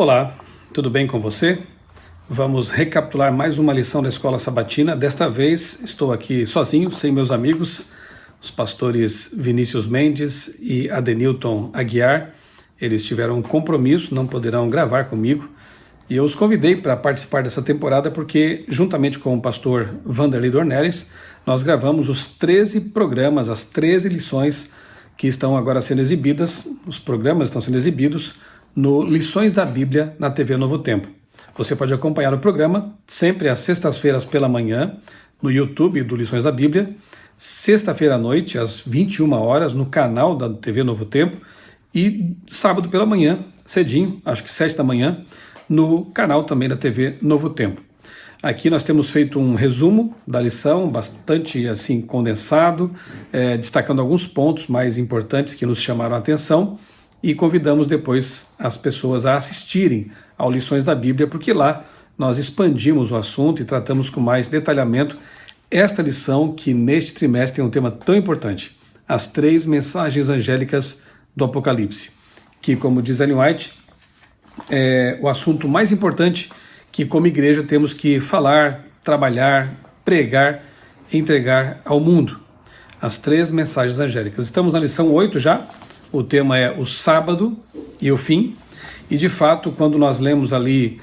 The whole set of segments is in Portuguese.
Olá, tudo bem com você? Vamos recapitular mais uma lição da Escola Sabatina. Desta vez estou aqui sozinho, sem meus amigos, os pastores Vinícius Mendes e Adenilton Aguiar. Eles tiveram um compromisso, não poderão gravar comigo. E eu os convidei para participar dessa temporada porque, juntamente com o pastor Vanderlei Dornelles, nós gravamos os 13 programas, as 13 lições que estão agora sendo exibidas. Os programas estão sendo exibidos no Lições da Bíblia na TV Novo Tempo. Você pode acompanhar o programa sempre às sextas-feiras pela manhã no YouTube do Lições da Bíblia, sexta-feira à noite às 21 horas no canal da TV Novo Tempo e sábado pela manhã, cedinho, acho que 7 da manhã, no canal também da TV Novo Tempo. Aqui nós temos feito um resumo da lição, bastante assim condensado, destacando alguns pontos mais importantes que nos chamaram a atenção e convidamos depois as pessoas a assistirem ao Lições da Bíblia, porque lá nós expandimos o assunto e tratamos com mais detalhamento esta lição que neste trimestre tem um tema tão importante, as 3 mensagens angélicas do Apocalipse, que, como diz Ellen White, é o assunto mais importante que como igreja temos que falar, trabalhar, pregar, entregar ao mundo. As 3 mensagens angélicas. Estamos na lição 8 já, o tema é o sábado e o fim, e de fato quando nós lemos ali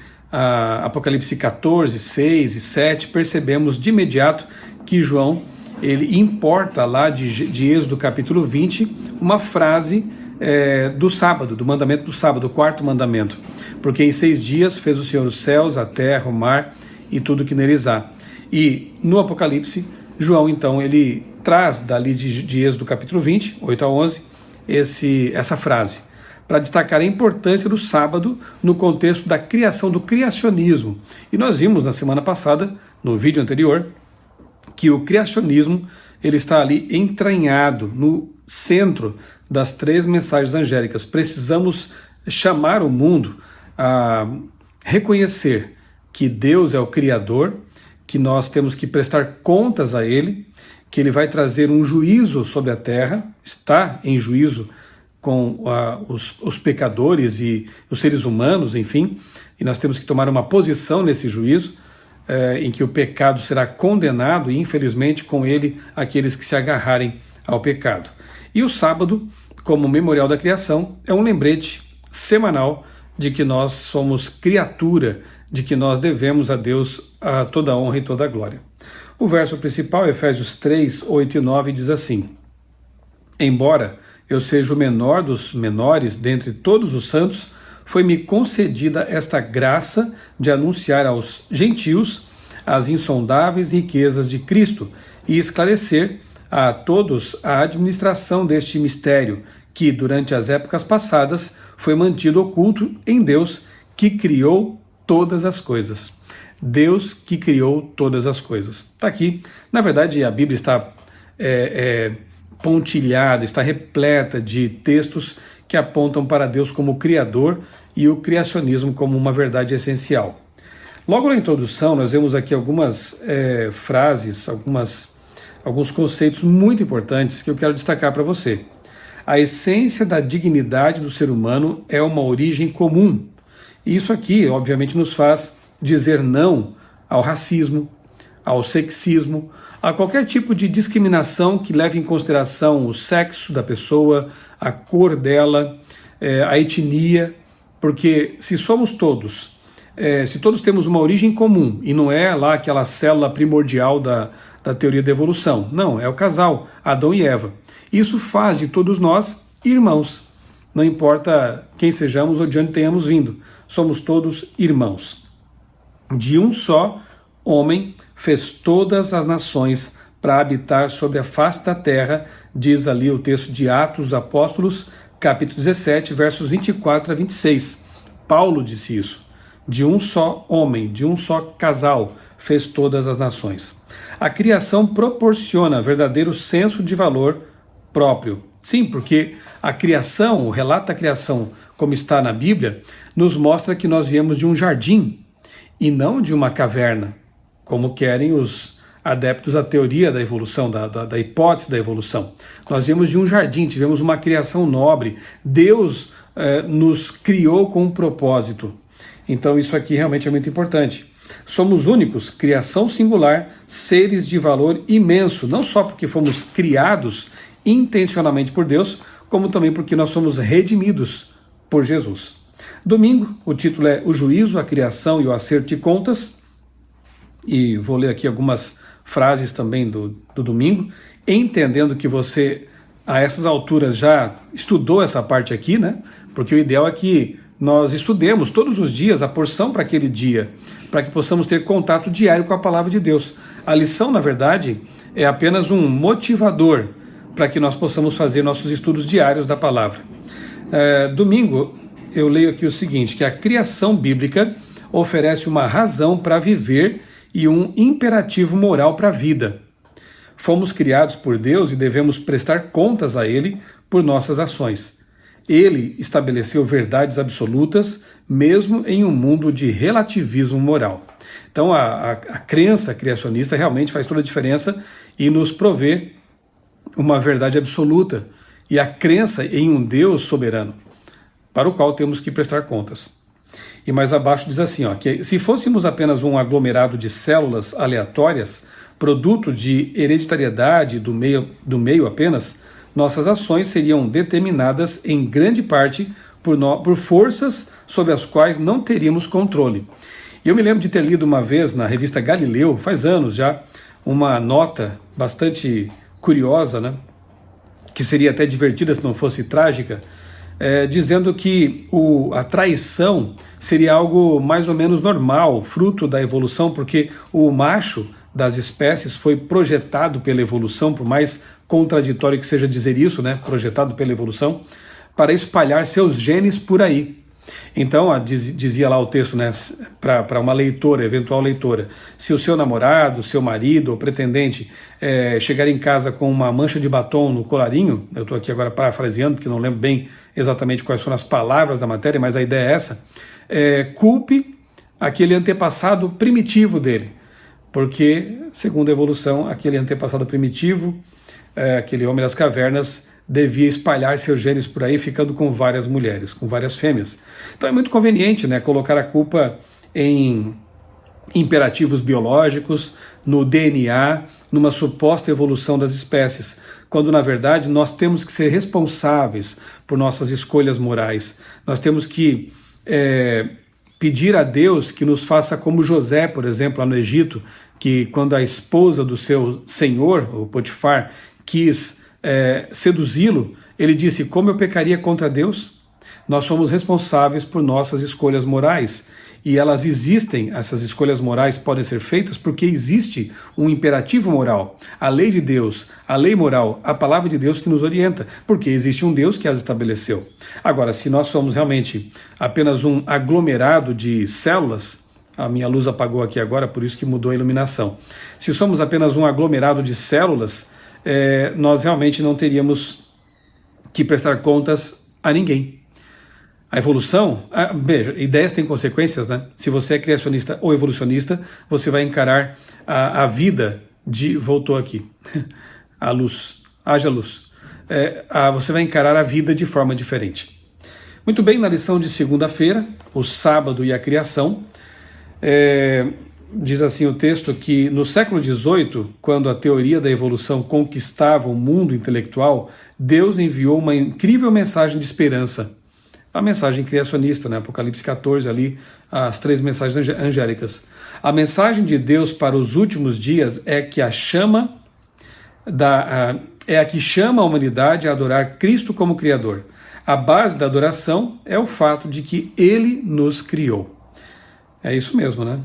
Apocalipse 14, 6 e 7, percebemos de imediato que João, ele importa lá de Êxodo capítulo 20, uma frase do sábado, do mandamento do sábado, o 4º mandamento. Porque em 6 dias fez o Senhor os céus, a terra, o mar e tudo que neles há. E no Apocalipse, João então ele traz dali de Êxodo capítulo 20, 8 a 11, essa frase, para destacar a importância do sábado no contexto da criação, do criacionismo. E nós vimos na semana passada, no vídeo anterior, que o criacionismo ele está ali entranhado no centro das 3 mensagens angélicas. Precisamos chamar o mundo a reconhecer que Deus é o Criador, que nós temos que prestar contas a Ele, que Ele vai trazer um juízo sobre a terra, está em juízo com os pecadores e os seres humanos, enfim, e nós temos que tomar uma posição nesse juízo, em que o pecado será condenado e, infelizmente, com ele, aqueles que se agarrarem ao pecado. E o sábado, como memorial da criação, é um lembrete semanal de que nós somos criatura, de que nós devemos a Deus toda a honra e toda a glória. O verso principal, Efésios 3, 8 e 9, diz assim: Embora eu seja o menor dos menores dentre todos os santos, foi-me concedida esta graça de anunciar aos gentios as insondáveis riquezas de Cristo e esclarecer a todos a administração deste mistério, que durante as épocas passadas foi mantido oculto em Deus, que criou todas as coisas. Deus que criou todas as coisas. Está aqui. Na verdade, a Bíblia está pontilhada, está repleta de textos que apontam para Deus como Criador e o criacionismo como uma verdade essencial. Logo na introdução, nós vemos aqui algumas frases, alguns conceitos muito importantes que eu quero destacar para você. A essência da dignidade do ser humano é uma origem comum. E isso aqui, obviamente, nos faz dizer não ao racismo, ao sexismo, a qualquer tipo de discriminação que leve em consideração o sexo da pessoa, a cor dela, a etnia, porque se somos todos, se todos temos uma origem comum, e não é lá aquela célula primordial da teoria da evolução, não, é o casal, Adão e Eva. Isso faz de todos nós irmãos, não importa quem sejamos ou de onde tenhamos vindo, somos todos irmãos. De um só homem fez todas as nações para habitar sobre a face da terra, diz ali o texto de Atos dos Apóstolos, capítulo 17, versos 24 a 26. Paulo disse isso. De um só homem, de um só casal, fez todas as nações. A criação proporciona verdadeiro senso de valor próprio. Sim, porque a criação, o relato da criação, como está na Bíblia, nos mostra que nós viemos de um jardim e não de uma caverna, como querem os adeptos da teoria da evolução, da hipótese da evolução. Nós viemos de um jardim, tivemos uma criação nobre. Deus nos criou com um propósito. Então isso aqui realmente é muito importante. Somos únicos, criação singular, seres de valor imenso, não só porque fomos criados intencionalmente por Deus, como também porque nós somos redimidos por Jesus. Domingo, o título é O Juízo, a Criação e o Acerto de Contas, e vou ler aqui algumas frases também do domingo, entendendo que você, a essas alturas, já estudou essa parte aqui, né? Porque o ideal é que nós estudemos todos os dias a porção para aquele dia, para que possamos ter contato diário com a palavra de Deus. A lição, na verdade, é apenas um motivador para que nós possamos fazer nossos estudos diários da palavra. Domingo, eu leio aqui o seguinte, que a criação bíblica oferece uma razão para viver e um imperativo moral para a vida. Fomos criados por Deus e devemos prestar contas a Ele por nossas ações. Ele estabeleceu verdades absolutas, mesmo em um mundo de relativismo moral. Então a crença criacionista realmente faz toda a diferença e nos provê uma verdade absoluta e a crença em um Deus soberano, para o qual temos que prestar contas. E mais abaixo diz assim, que se fôssemos apenas um aglomerado de células aleatórias, produto de hereditariedade do meio apenas, nossas ações seriam determinadas em grande parte por forças sobre as quais não teríamos controle. Eu me lembro de ter lido uma vez na revista Galileu, faz anos já, uma nota bastante curiosa, né? Que seria até divertida se não fosse trágica, dizendo que a traição seria algo mais ou menos normal, fruto da evolução, porque o macho das espécies foi projetado pela evolução, por mais contraditório que seja dizer isso, né, projetado pela evolução, para espalhar seus genes por aí. Então, dizia lá o texto, né, para uma leitora, eventual leitora, se o seu namorado, seu marido ou pretendente chegar em casa com uma mancha de batom no colarinho, eu estou aqui agora parafraseando, porque não lembro bem exatamente quais foram as palavras da matéria, mas a ideia é essa, culpe aquele antepassado primitivo dele, porque, segundo a evolução, aquele antepassado primitivo, aquele homem das cavernas, devia espalhar seus genes por aí, ficando com várias mulheres, com várias fêmeas. Então é muito conveniente, né, colocar a culpa em imperativos biológicos, no DNA, numa suposta evolução das espécies, quando na verdade nós temos que ser responsáveis por nossas escolhas morais. Nós temos que pedir a Deus que nos faça como José, por exemplo, lá no Egito, que quando a esposa do seu senhor, o Potifar, quis seduzi-lo, ele disse, como eu pecaria contra Deus? Nós somos responsáveis por nossas escolhas morais, e elas existem, essas escolhas morais podem ser feitas porque existe um imperativo moral, a lei de Deus, a lei moral, a palavra de Deus que nos orienta, porque existe um Deus que as estabeleceu. Agora, se nós somos realmente apenas um aglomerado de células, a minha luz apagou aqui agora, por isso que mudou a iluminação. Se somos apenas um aglomerado de células, nós realmente não teríamos que prestar contas a ninguém. A evolução, veja, ideias têm consequências, né? Se você é criacionista ou evolucionista, você vai encarar a vida voltou aqui, a luz, haja luz. Você vai encarar a vida de forma diferente. Muito bem, na lição de segunda-feira, o sábado e a criação, diz assim o texto que no século XVIII, quando a teoria da evolução conquistava o mundo intelectual, Deus enviou uma incrível mensagem de esperança. A mensagem criacionista, né? Apocalipse 14, ali, as 3 mensagens angélicas. A mensagem de Deus para os últimos dias é que a que chama a humanidade a adorar Cristo como Criador. A base da adoração é o fato de que Ele nos criou. É isso mesmo, né?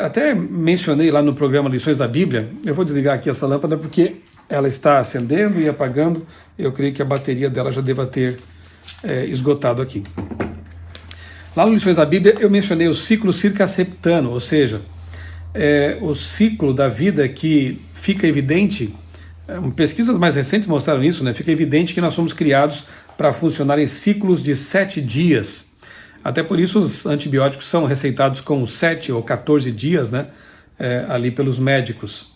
Até mencionei lá no programa Lições da Bíblia, eu vou desligar aqui essa lâmpada porque ela está acendendo e apagando, eu creio que a bateria dela já deva ter esgotado aqui. Lá no Lições da Bíblia eu mencionei o ciclo circaseptano, ou seja, o ciclo da vida que fica evidente, pesquisas mais recentes mostraram isso, né? Fica evidente que nós somos criados para funcionar em ciclos de 7 dias. Até por isso os antibióticos são receitados com 7 ou 14 dias, né? Ali pelos médicos.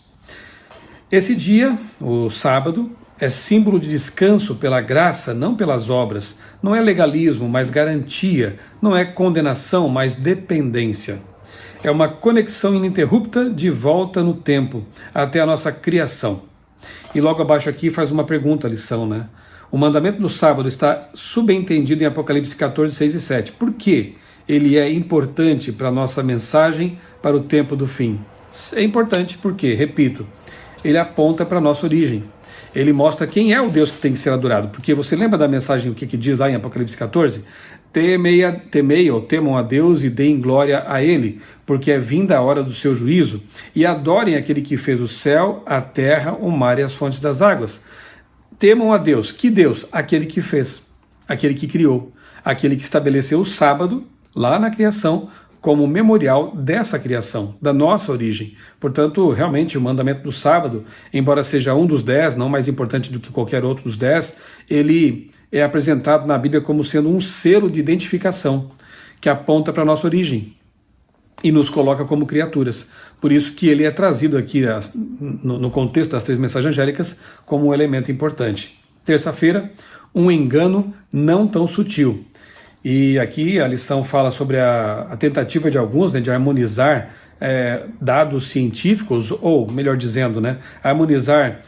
Esse dia, o sábado, é símbolo de descanso pela graça, não pelas obras. Não é legalismo, mas garantia. Não é condenação, mas dependência. É uma conexão ininterrupta de volta no tempo, até a nossa criação. E logo abaixo aqui faz uma pergunta, a lição, né? O mandamento do sábado está subentendido em Apocalipse 14, 6 e 7. Por que ele é importante para a nossa mensagem para o tempo do fim? É importante porque, repito, ele aponta para a nossa origem. Ele mostra quem é o Deus que tem que ser adorado. Porque você lembra da mensagem, o que diz lá em Apocalipse 14? Temei ou temam a Deus e deem glória a Ele, porque é vinda a hora do seu juízo, e adorem aquele que fez o céu, a terra, o mar e as fontes das águas. Temam a Deus. Que Deus? Aquele que fez, aquele que criou, aquele que estabeleceu o sábado, lá na criação, como memorial dessa criação, da nossa origem. Portanto, realmente, o mandamento do sábado, embora seja um dos 10, não mais importante do que qualquer outro dos 10, ele é apresentado na Bíblia como sendo um selo de identificação que aponta para a nossa origem e nos coloca como criaturas. Por isso que ele é trazido aqui no contexto das 3 mensagens angélicas como um elemento importante. Terça-feira, um engano não tão sutil. E aqui a lição fala sobre a tentativa de alguns, né, de harmonizar dados científicos, ou melhor dizendo, né, harmonizar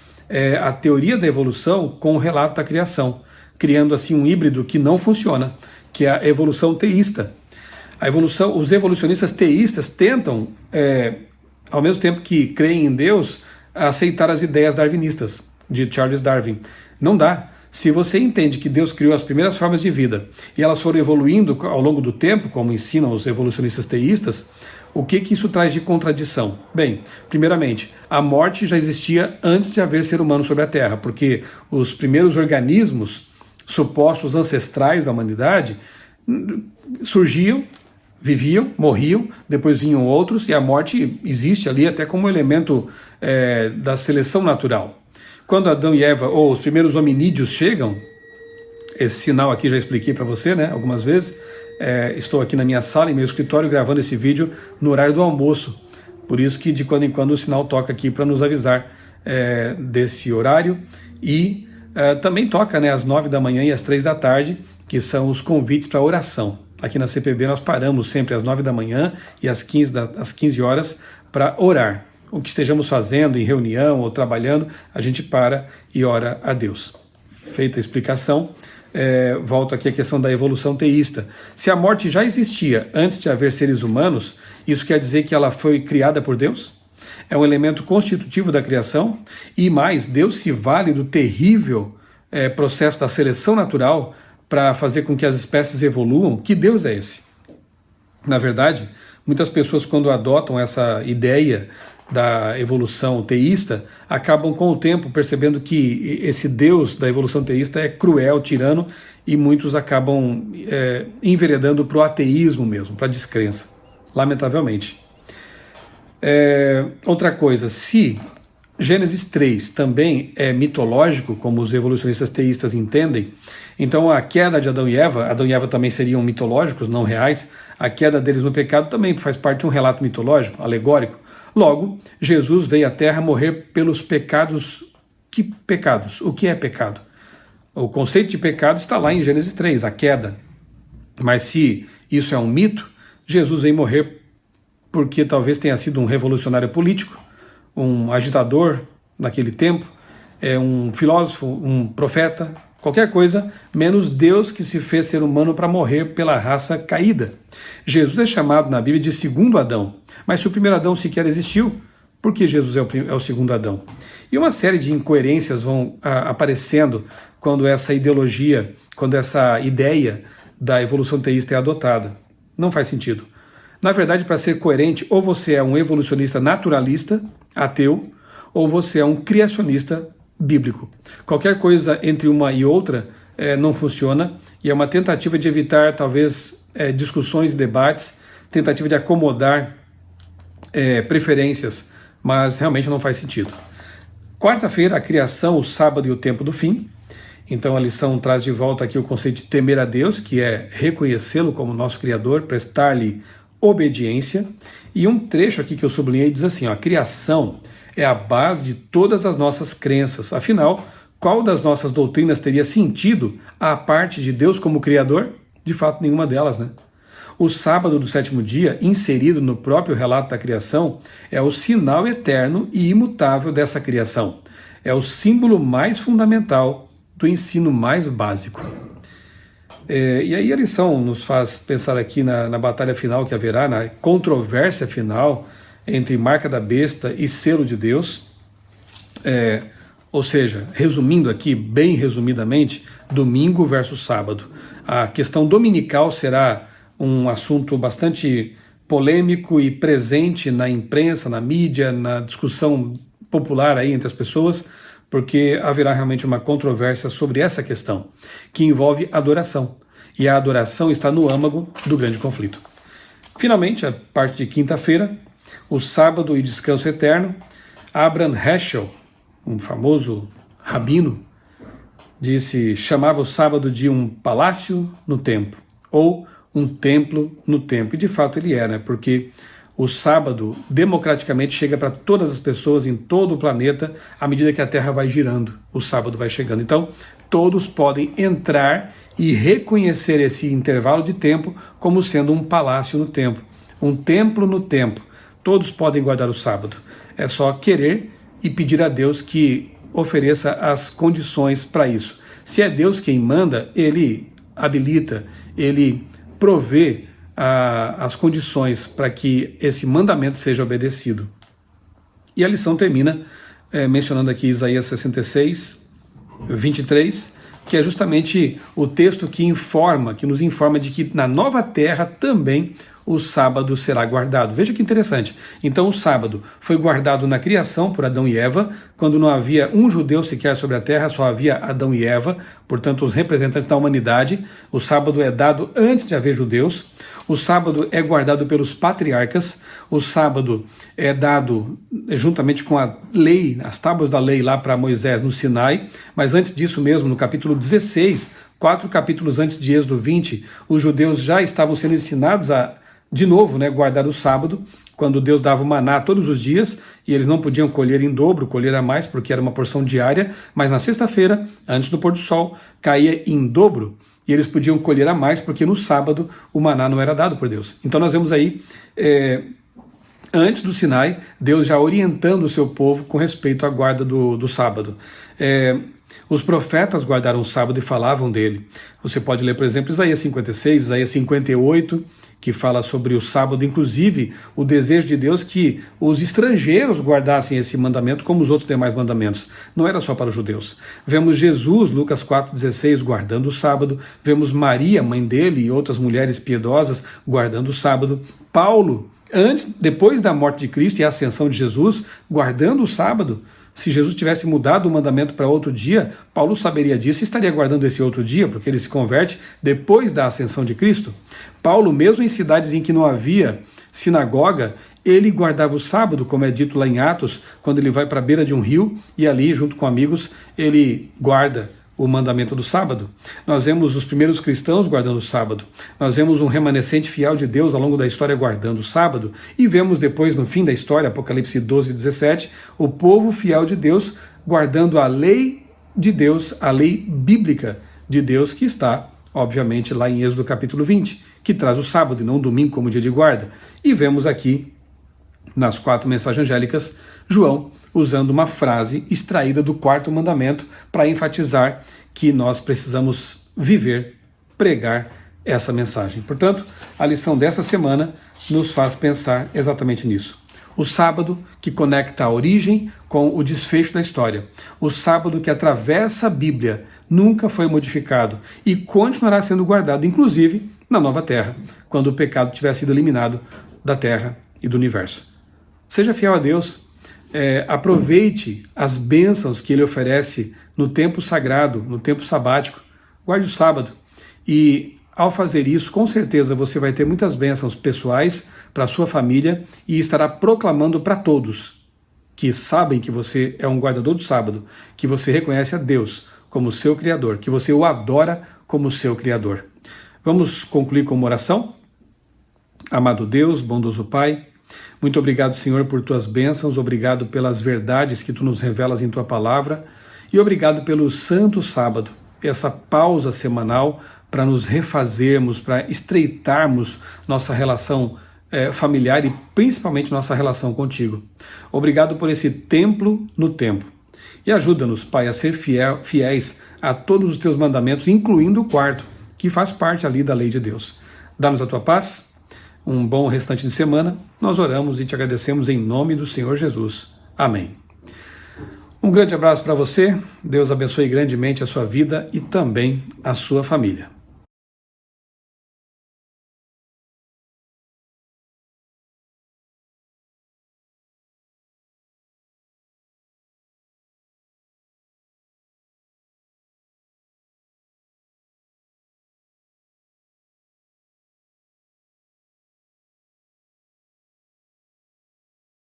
a teoria da evolução com o relato da criação, criando assim um híbrido que não funciona, que é a evolução teísta. Os evolucionistas teístas tentam, ao mesmo tempo que creem em Deus, aceitar as ideias darwinistas de Charles Darwin. Não dá. Se você entende que Deus criou as primeiras formas de vida e elas foram evoluindo ao longo do tempo, como ensinam os evolucionistas teístas, o que isso traz de contradição? Bem, primeiramente, a morte já existia antes de haver ser humano sobre a Terra, porque os primeiros organismos supostos ancestrais da humanidade surgiam, viviam, morriam, depois vinham outros, e a morte existe ali até como elemento da seleção natural. Quando Adão e Eva, ou os primeiros hominídeos chegam, esse sinal aqui já expliquei para você, né, algumas vezes, estou aqui na minha sala, em meu escritório, gravando esse vídeo no horário do almoço, por isso que de quando em quando o sinal toca aqui para nos avisar desse horário, e também toca, né, às 9 da manhã e às 3 da tarde, que são os convites para oração. Aqui na CPB nós paramos sempre às 9 da manhã e às 15 horas para orar. O que estejamos fazendo em reunião ou trabalhando, a gente para e ora a Deus. Feita a explicação, volto aqui à questão da evolução teísta. Se a morte já existia antes de haver seres humanos, isso quer dizer que ela foi criada por Deus? É um elemento constitutivo da criação? E mais, Deus se vale do terrível processo da seleção natural para fazer com que as espécies evoluam? Que Deus é esse? Na verdade, muitas pessoas, quando adotam essa ideia da evolução teísta, acabam com o tempo percebendo que esse Deus da evolução teísta é cruel, tirano, e muitos acabam enveredando para o ateísmo mesmo, para a descrença, lamentavelmente. Outra coisa, se Gênesis 3 também é mitológico, como os evolucionistas teístas entendem, então a queda de Adão e Eva também seriam mitológicos, não reais, a queda deles no pecado também faz parte de um relato mitológico, alegórico. Logo, Jesus veio à Terra morrer pelos pecados. Que pecados? O que é pecado? O conceito de pecado está lá em Gênesis 3, a queda. Mas se isso é um mito, Jesus veio morrer porque talvez tenha sido um revolucionário político, um agitador naquele tempo, um filósofo, um profeta, qualquer coisa, menos Deus que se fez ser humano para morrer pela raça caída. Jesus é chamado na Bíblia de segundo Adão, mas se o primeiro Adão sequer existiu, por que Jesus é o segundo Adão? E uma série de incoerências vão aparecendo quando essa ideologia, quando essa ideia da evolução teísta é adotada. Não faz sentido. Na verdade, para ser coerente, ou você é um evolucionista naturalista, ateu, ou você é um criacionista bíblico. Qualquer coisa entre uma e outra não funciona, e é uma tentativa de evitar, talvez, discussões e debates, tentativa de acomodar preferências, mas realmente não faz sentido. Quarta-feira, a criação, o sábado e o tempo do fim. Então a lição traz de volta aqui o conceito de temer a Deus, que é reconhecê-lo como nosso Criador, prestar-lhe obediência. E um trecho aqui que eu sublinhei diz assim, a criação é a base de todas as nossas crenças. Afinal, qual das nossas doutrinas teria sentido à parte de Deus como Criador? De fato, nenhuma delas, né? O sábado do sétimo dia, inserido no próprio relato da criação, é o sinal eterno e imutável dessa criação. É o símbolo mais fundamental do ensino mais básico. E aí a lição nos faz pensar aqui na batalha final que haverá, na controvérsia final entre marca da besta e selo de Deus. Ou seja, resumindo aqui, bem resumidamente, domingo versus sábado. A questão dominical será um assunto bastante polêmico e presente na imprensa, na mídia, na discussão popular aí entre as pessoas, porque haverá realmente uma controvérsia sobre essa questão, que envolve adoração. E a adoração está no âmago do grande conflito. Finalmente, a parte de quinta-feira, o sábado e descanso eterno. Abraham Heschel, um famoso rabino, chamava o sábado de um palácio no templo, ou um templo no templo. E de fato ele é, né? Porque o sábado democraticamente chega para todas as pessoas em todo o planeta à medida que a Terra vai girando, o sábado vai chegando. Então, todos podem entrar e reconhecer esse intervalo de tempo como sendo um palácio no templo, um templo no templo. Todos podem guardar o sábado. É só querer e pedir a Deus que ofereça as condições para isso. Se é Deus quem manda, Ele habilita, Ele provê as condições para que esse mandamento seja obedecido. E a lição termina mencionando aqui Isaías 66, 23, que é justamente o texto que nos informa de que na nova terra também o sábado será guardado. Veja que interessante. Então o sábado foi guardado na criação por Adão e Eva, quando não havia um judeu sequer sobre a terra, só havia Adão e Eva, portanto os representantes da humanidade. O sábado é dado antes de haver judeus. O sábado é guardado pelos patriarcas. O sábado é dado juntamente com a lei, as tábuas da lei lá para Moisés no Sinai, mas antes disso mesmo, no capítulo 16, 4 capítulos antes de Êxodo 20, os judeus já estavam sendo ensinados a, de novo, guardar o sábado, quando Deus dava o maná todos os dias, e eles não podiam colher em dobro, colher a mais, porque era uma porção diária, mas na sexta-feira, antes do pôr do sol, caía em dobro, e eles podiam colher a mais, porque no sábado o maná não era dado por Deus. Então nós vemos aí, antes do Sinai, Deus já orientando o seu povo com respeito à guarda do sábado. Os profetas guardaram o sábado e falavam dele. Você pode ler, por exemplo, Isaías 56, Isaías 58, que fala sobre o sábado, inclusive o desejo de Deus que os estrangeiros guardassem esse mandamento como os outros demais mandamentos. Não era só para os judeus. Vemos Jesus, Lucas 4,16, guardando o sábado. Vemos Maria, mãe dele, e outras mulheres piedosas guardando o sábado. Paulo, depois da morte de Cristo e a ascensão de Jesus, guardando o sábado. Se Jesus tivesse mudado o mandamento para outro dia, Paulo saberia disso e estaria guardando esse outro dia, porque ele se converte depois da ascensão de Cristo. Paulo, mesmo em cidades em que não havia sinagoga, ele guardava o sábado, como é dito lá em Atos, quando ele vai para a beira de um rio e ali, junto com amigos, ele guarda o mandamento do sábado. Nós vemos os primeiros cristãos guardando o sábado. Nós vemos um remanescente fiel de Deus ao longo da história guardando o sábado. E vemos depois, no fim da história, Apocalipse 12, 17, o povo fiel de Deus guardando a lei de Deus, a lei bíblica de Deus, que está, obviamente, lá em Êxodo capítulo 20, que traz o sábado e não o domingo como dia de guarda. E vemos aqui, nas 4 mensagens angélicas, João usando uma frase extraída do 4º mandamento para enfatizar que nós precisamos viver, pregar essa mensagem. Portanto, a lição dessa semana nos faz pensar exatamente nisso. O sábado que conecta a origem com o desfecho da história. O sábado que atravessa a Bíblia, nunca foi modificado e continuará sendo guardado, inclusive na nova terra, quando o pecado tiver sido eliminado da terra e do universo. Seja fiel a Deus. Aproveite as bênçãos que Ele oferece no tempo sagrado, no tempo sabático. Guarde o sábado. E ao fazer isso, com certeza você vai ter muitas bênçãos pessoais para a sua família e estará proclamando para todos que sabem que você é um guardador do sábado, que você reconhece a Deus como seu Criador, que você o adora como seu Criador. Vamos concluir com uma oração? Amado Deus, bondoso Pai, muito obrigado, Senhor, por tuas bênçãos, obrigado pelas verdades que tu nos revelas em tua palavra E obrigado pelo Santo Sábado, essa pausa semanal para nos refazermos, para estreitarmos nossa relação familiar e principalmente nossa relação contigo. Obrigado por esse templo no tempo. E ajuda-nos, Pai, a ser fiéis a todos os teus mandamentos, incluindo o quarto, que faz parte ali da lei de Deus. Dá-nos a tua paz, um bom restante de semana. Nós oramos e te agradecemos em nome do Senhor Jesus. Amém. Um grande abraço para você. Deus abençoe grandemente a sua vida e também a sua família.